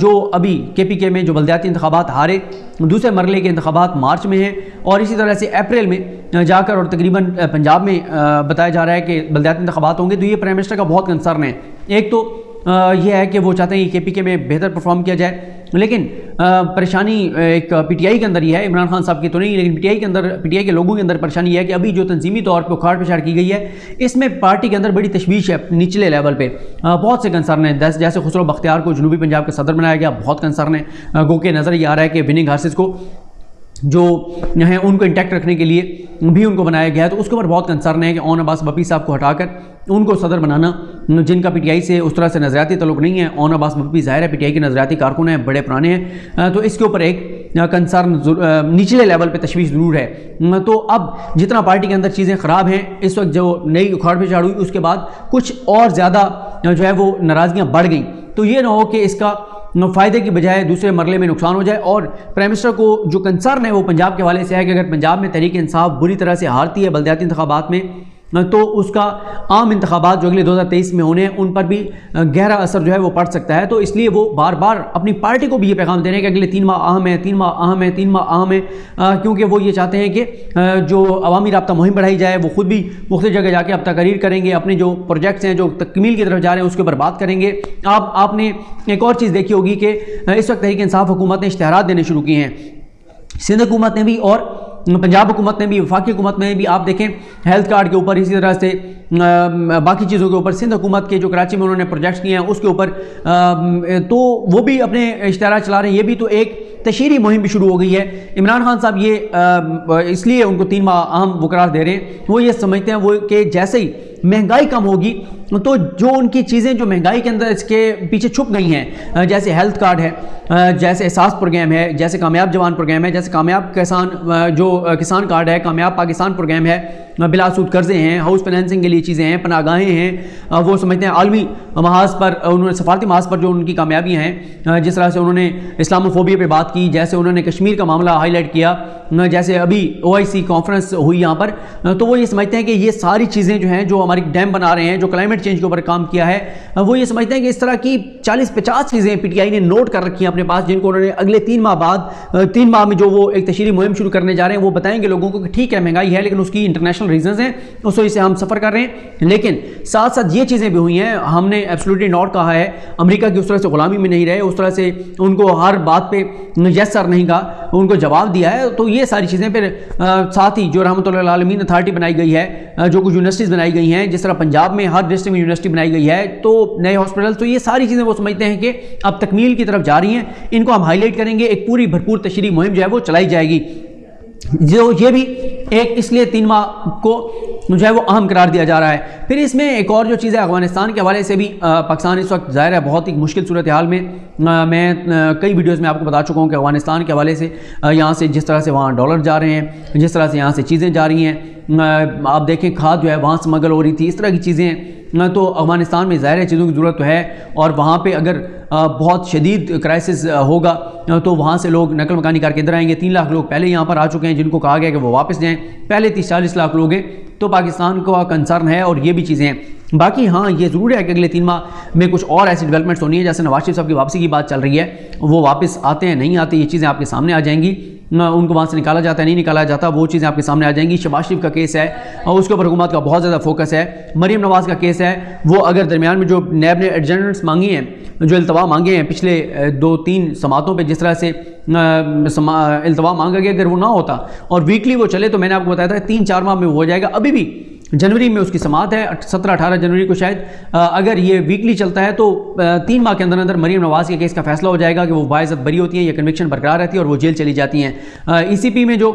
جو ابھی KPK میں جو بلدیاتی انتخابات ہارے، دوسرے مرحلے کے انتخابات مارچ میں ہیں، اور اسی طرح سے اپریل میں جا کر اور تقریباً پنجاب میں بتایا جا رہا ہے کہ بلدیاتی انتخابات ہوں گے، تو یہ پرائم منسٹر کا بہت کنسرن ہے۔ ایک تو یہ ہے کہ وہ چاہتے ہیں کہ KPK میں بہتر پرفارم کیا جائے، لیکن پریشانی ایک PTI کے اندر یہ ہے، عمران خان صاحب کی تو نہیں، لیکن PTI کے اندر، PTI کے لوگوں کے اندر پریشانی یہ ہے کہ ابھی جو تنظیمی طور پہ اکھاڑ پچھاڑ کی گئی ہے، اس میں پارٹی کے اندر بڑی تشویش ہے نچلے لیول پہ، بہت سے کنسرن ہیں۔ جیسے خسرو بختیار کو جنوبی پنجاب کا صدر بنایا گیا، بہت کنسرن ہے، گو کہ نظر یہ آ رہا ہے کہ وننگ ہارسز کو جو ہیں ان کو انٹیکٹ رکھنے کے لیے بھی ان کو بنایا گیا ہے، تو اس کے اوپر بہت کنسرن ہے کہ اون عباس بپی صاحب کو ہٹا کر ان کو صدر بنانا، جن کا PTI سے اس طرح سے نظریاتی تعلق نہیں ہے۔ اون عباس بپی ظاہر ہے PTI کے نظریاتی کارکن ہیں، بڑے پرانے ہیں، تو اس کے اوپر ایک کنسرن نچلے لیول پہ تشویش ضرور ہے۔ تو اب جتنا پارٹی کے اندر چیزیں خراب ہیں، اس وقت جو نئی اکھاڑ پچھاڑ ہوئی، اس کے بعد کچھ اور زیادہ جو ہے وہ ناراضگیاں بڑھ گئیں، تو یہ نہ ہو کہ اس کا فائدے کی بجائے دوسرے مرحلے میں نقصان ہو جائے۔ اور پرائم منسٹر کو جو کنسرن ہے وہ پنجاب کے حوالے سے ہے کہ اگر پنجاب میں تحریک انصاف بری طرح سے ہارتی ہے بلدیاتی انتخابات میں، تو اس کا عام انتخابات جو اگلے 2023 میں ہونے ہیں ان پر بھی گہرا اثر جو ہے وہ پڑ سکتا ہے۔ تو اس لیے وہ بار بار اپنی پارٹی کو بھی یہ پیغام دے رہے ہیں کہ اگلے 3 ماہ اہم ہیں، 3 ماہ اہم ہیں، 3 ماہ اہم ہیں، کیونکہ وہ یہ چاہتے ہیں کہ جو عوامی رابطہ مہم بڑھائی جائے، وہ خود بھی مختلف جگہ جا کے اب تقاریر کریں گے، اپنے جو پروجیکٹس ہیں جو تکمیل کی طرف جا رہے ہیں اس کے اوپر بات کریں گے۔ آپ نے ایک اور چیز دیکھی ہوگی کہ اس وقت تحریک انصاف حکومت نے اشتہارات دینے شروع کیے ہیں، سندھ حکومت نے بھی اور پنجاب حکومت نے بھی، وفاقی حکومت میں بھی۔ آپ دیکھیں ہیلتھ کارڈ کے اوپر، اسی طرح سے باقی چیزوں کے اوپر سندھ حکومت کے جو کراچی میں انہوں نے پروجیکٹس کیے ہیں اس کے اوپر تو وہ بھی اپنے اشتہارات چلا رہے ہیں۔ یہ بھی تو ایک تشہیری مہم بھی شروع ہو گئی ہے۔ عمران خان صاحب یہ اس لیے ان کو 3 ماہ اہم وہ قرار دے رہے ہیں، وہ یہ سمجھتے ہیں وہ کہ جیسے ہی مہنگائی کم ہوگی تو جو ان کی چیزیں جو مہنگائی کے اندر اس کے پیچھے چھپ گئی ہیں، جیسے ہیلتھ کارڈ ہے، جیسے احساس پروگرام ہے، جیسے کامیاب جوان پروگرام ہے، جیسے کامیاب کسان کارڈ ہے، کامیاب پاکستان پروگرام ہے، بلا سود قرضے ہیں، ہاؤس فائنینسنگ کے لیے چیزیں ہیں، پناہ گاہیں ہیں، وہ سمجھتے ہیں عالمی محاذ پر انہوں نے سفارتی محاذ پر جو ان کی کامیابیاں ہیں، جس طرح سے انہوں نے اسلاموفوبیا پہ بات کی، جیسے انہوں نے کشمیر کا معاملہ ہائی لائٹ کیا، جیسے ابھی OIC کانفرنس ہوئی یہاں پر، تو وہ یہ سمجھتے ہیں کہ یہ ساری چیزیں جو ہیں جو ہماری ڈیم بنا رہے ہیں، جو کلائمیٹ چینج کے اوپر کام کیا ہے، وہ یہ سمجھتے ہیں کہ اس طرح کی 40-50 چیزیں PTI نے نوٹ کر رکھی ہیں اپنے پاس، جن کو انہوں نے اگلے 3 ماہ بعد 3 ماہ میں جو وہ ایک تشہیری مہم شروع کرنے جا رہے ہیں وہ بتائیں گے لوگوں کو کہ ٹھیک ہے مہنگائی ہے لیکن اس کی انٹرنیشنل ریزنز ہیں، اس وجہ سے ہم سفر کر رہے ہیں، لیکن ساتھ ساتھ یہ چیزیں بھی ہوئی ہیں، ہم نے ایبسولوٹلی نوٹ کہا ہے، امریکہ کی اس طرح سے غلامی میں نہیں رہے، اس طرح سے ان کو ہر بات پہ یس سر نہیں کہا، ان کو جواب دیا ہے۔ تو یہ ساری چیزیں پھر ساتھ ہی جو رحمۃ اللہ عالمین اتھارٹی بنائی گئی ہے، جو کچھ یونیورسٹیز بنائی گئی ہیں، جس طرح پنجاب میں ہر ڈسٹرکٹ میں یونیورسٹی بنائی گئی ہے، تو نئے ہاسپٹل، تو یہ ساری چیزیں وہ سمجھتے ہیں کہ اب تکمیل کی طرف جا رہی ہیں، ان کو ہم ہائی لائٹ کریں گے، ایک پوری بھرپور تشہیری مہم جو ہے وہ چلائی جائے گی، جو یہ بھی ایک اس لیے 3 ماہ کو جو ہے وہ اہم قرار دیا جا رہا ہے۔ پھر اس میں ایک اور جو چیز ہے افغانستان کے حوالے سے بھی، پاکستان اس وقت ظاہر ہے بہت ہی مشکل صورتحال میں، میں کئی ویڈیوز میں آپ کو بتا چکا ہوں کہ افغانستان کے حوالے سے یہاں سے جس طرح سے وہاں ڈالر جا رہے ہیں، جس طرح سے یہاں سے چیزیں جا رہی ہیں، آپ دیکھیں کھاد جو ہے وہاں سمگل ہو رہی تھی، اس طرح کی چیزیں، تو افغانستان میں ظاہر ہے چیزوں کی ضرورت تو ہے، اور وہاں پہ اگر بہت شدید کرائسس ہوگا تو وہاں سے لوگ نقل مکانی کر کے ادھر آئیں گے۔ 3 لاکھ لوگ پہلے یہاں پر آ چکے ہیں جن کو کہا گیا کہ وہ واپس جائیں، پہلے 30-40 لاکھ لوگ ہیں، تو پاکستان کا کنسرن ہے اور یہ بھی چیزیں ہیں۔ باقی ہاں یہ ضرور ہے کہ اگلے 3 ماہ میں کچھ اور ایسی ڈیولپمنٹس ہونی ہے، جیسے نواز شریف صاحب کی واپسی کی بات چل رہی ہے، وہ واپس آتے ہیں نہیں آتے، یہ چیزیں آپ کے سامنے آ جائیں گی، ان کو وہاں سے نکالا جاتا ہے نہیں نکالا جاتا، وہ چیزیں آپ کے سامنے آ جائیں گی۔ شہباز شریف کا کیس ہے اور اس کے اوپر حکومت کا بہت زیادہ فوکس ہے۔ مریم نواز کا کیس ہے، وہ اگر درمیان میں جو نیب نے ایڈجسٹمنٹس مانگی ہیں، جو التوا مانگے ہیں پچھلے 2-3 سماعتوں پہ، جس طرح سے التوا مانگا گیا، اگر وہ نہ ہوتا اور ویکلی وہ چلے تو میں نے آپ کو بتایا تھا 3-4 ماہ میں وہ ہو جائے گا۔ ابھی بھی جنوری میں اس کی سماعت ہے، 17-18 جنوری کو شاید، اگر یہ ویکلی چلتا ہے تو 3 ماہ کے اندر اندر مریم نواز کے کیس کا فیصلہ ہو جائے گا کہ وہ باعزت بری ہوتی ہیں یا کنوکشن برقرار رہتی ہے اور وہ جیل چلی جاتی ہیں۔ ECP میں جو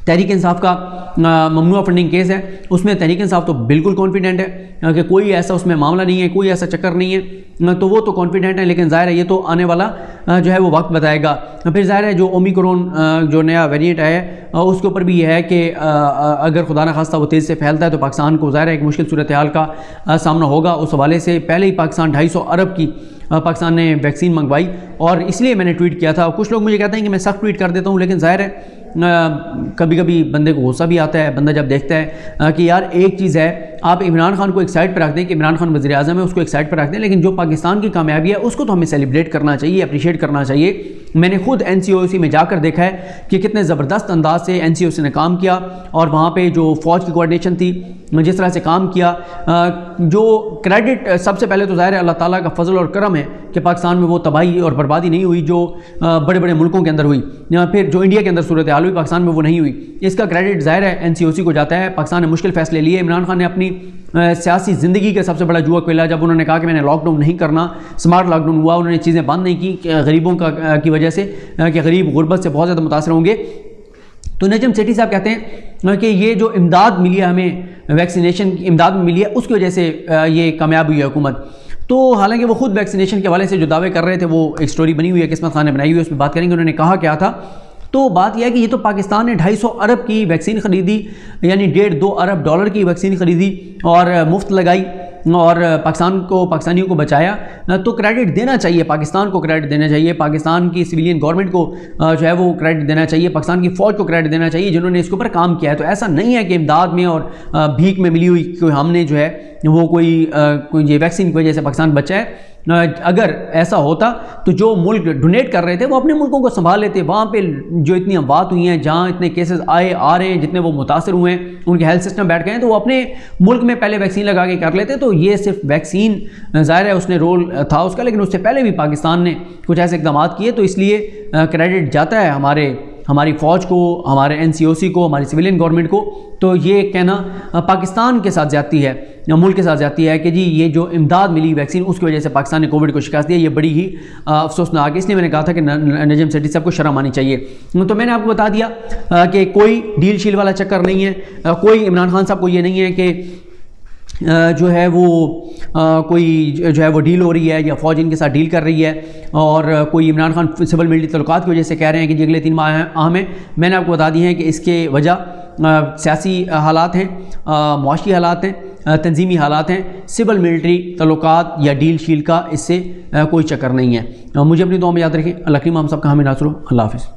تحریک انصاف کا ممنوع فنڈنگ کیس ہے، اس میں تحریک انصاف تو بالکل کانفیڈنٹ ہے کہ کوئی ایسا اس میں معاملہ نہیں ہے، کوئی ایسا چکر نہیں ہے، تو وہ تو کانفیڈنٹ ہے، لیکن ظاہر ہے یہ تو آنے والا جو ہے وہ وقت بتائے گا۔ پھر ظاہر ہے جو اومیکرون جو نیا ویریئنٹ ہے اس کے اوپر بھی یہ ہے کہ اگر خدا نخواستہ وہ تیز سے پھیلتا ہے تو پاکستان کو ظاہر ہے ایک مشکل صورتحال کا سامنا ہوگا۔ اس حوالے سے پہلے ہی پاکستان 250 ارب کی پاکستان نے ویکسین منگوائی، اور اس لیے میں نے ٹویٹ کیا تھا۔ کچھ لوگ مجھے کہتے ہیں کہ میں سخت ٹویٹ کر دیتا ہوں، لیکن ظاہر ہے کبھی کبھی بندے کو غصہ بھی آتا ہے، بندہ جب دیکھتا ہے کہ یار ایک چیز ہے آپ عمران خان کو ایک سائڈ پہ رکھ دیں کہ عمران خان وزیر اعظم ہے، اس کو ایک سائڈ پہ رکھ دیں، لیکن جو پاکستان کی کامیابی ہے اس کو تو ہمیں سیلیبریٹ کرنا چاہیے، اپریشیٹ کرنا چاہیے۔ میں نے خود NCOC میں جا کر دیکھا ہے کہ کتنے زبردست انداز سے NCOC نے کام کیا، اور وہاں پہ جو فوج کی کوارڈینیشن تھی جس طرح سے کام کیا، جو کریڈٹ سب سے پہلے تو ظاہر ہے اللہ تعالیٰ کا فضل اور کرم ہے کہ پاکستان میں وہ تباہی اور بربادی نہیں ہوئی جو بڑے بڑے ملکوں کے اندر ہوئی، پھر جو انڈیا کے اندر صورتحال ہوئی پاکستان میں وہ نہیں ہوئی۔ اس کا کریڈٹ ظاہر ہے NCOC کو جاتا ہے۔ پاکستان نے مشکل فیصلے لیے، عمران خان نے اپنی سیاسی زندگی کا سب سے بڑا جوا کھیلا جب انہوں نے کہا کہ میں نے لاک ڈاؤن نہیں کرنا، سمارٹ لاک ڈاؤن ہوا، انہوں نے چیزیں بند نہیں کی غریبوں کی وجہ سے کہ غریب غربت سے بہت زیادہ متاثر ہوں گے۔ تو نجم سیٹھی صاحب کہتے ہیں کہ یہ جو امداد ملی ہے ہمیں، ویکسینیشن کی امداد میں ملی ہے، اس کی وجہ سے یہ کامیاب ہوئی ہے حکومت۔ تو حالانکہ وہ خود ویکسینیشن کے حوالے سے جو دعوے کر رہے تھے وہ ایک سٹوری بنی ہوئی ہے، قسمت خان نے بنائی ہوئی ہے، اس میں بات کریں گے انہوں نے کہا کیا تھا۔ تو بات یہ ہے کہ یہ تو پاکستان نے 250 ارب کی ویکسین خریدی، یعنی $1.5-2 ارب کی ویکسین خریدی اور مفت لگائی اور پاکستانیوں کو بچایا۔ تو کریڈٹ دینا چاہیے، پاکستان کو کریڈٹ دینا چاہیے، پاکستان کی سویلین گورنمنٹ کو جو ہے وہ کریڈٹ دینا چاہیے، پاکستان کی فوج کو کریڈٹ دینا چاہیے جنہوں نے اس کے اوپر کام کیا ہے۔ تو ایسا نہیں ہے کہ امداد میں اور بھیک میں ملی ہوئی کہ ہم نے جو ہے وہ کوئی یہ ویکسین کی وجہ سے پاکستان بچا ہے۔ اگر ایسا ہوتا تو جو ملک ڈونیٹ کر رہے تھے وہ اپنے ملکوں کو سنبھال لیتے، وہاں پہ جو اتنی اموات ہوئی ہیں، جہاں اتنے کیسز آ رہے ہیں، جتنے وہ متاثر ہوئے ہیں، ان کے ہیلتھ سسٹم بیٹھ گئے ہیں، تو وہ اپنے ملک میں پہلے ویکسین لگا کے کر لیتے۔ تو یہ صرف ویکسین ظاہر ہے اس نے رول تھا اس کا، لیکن اس سے پہلے بھی پاکستان نے کچھ ایسے اقدامات کیے، تو اس لیے کریڈٹ جاتا ہے ہماری فوج کو، ہمارے NCOC کو، ہماری سویلین گورنمنٹ کو۔ تو یہ کہنا پاکستان کے ساتھ زیادتی ہے، ملک کے ساتھ زیادتی ہے کہ جی یہ جو امداد ملی ویکسین اس کی وجہ سے پاکستان نے کووڈ کو شکست دیا، یہ بڑی ہی افسوسناک ہے۔ اس لیے میں نے کہا تھا کہ نجم سیٹھی صاحب کو شرم آنی چاہیے۔ تو میں نے آپ کو بتا دیا کہ کوئی ڈیل شیل والا چکر نہیں ہے، کوئی عمران خان صاحب کو یہ نہیں ہے کہ جو ہے وہ کوئی جو ہے وہ ڈیل ہو رہی ہے یا فوج ان کے ساتھ ڈیل کر رہی ہے، اور کوئی عمران خان سول ملٹری تعلقات کی وجہ سے کہہ رہے ہیں کہ جی اگلے 3 ماہ اہم ہیں۔ میں نے آپ کو بتا دی ہے کہ اس کے وجہ سیاسی حالات ہیں، معاشی حالات ہیں، تنظیمی حالات ہیں، سول ملٹری تعلقات یا ڈیل شیل کا اس سے کوئی چکر نہیں ہے۔ مجھے اپنی دعا میں یاد رکھیں۔ اللہ کریم ہم سب کا حامی ناصر ہو۔ اللہ حافظ۔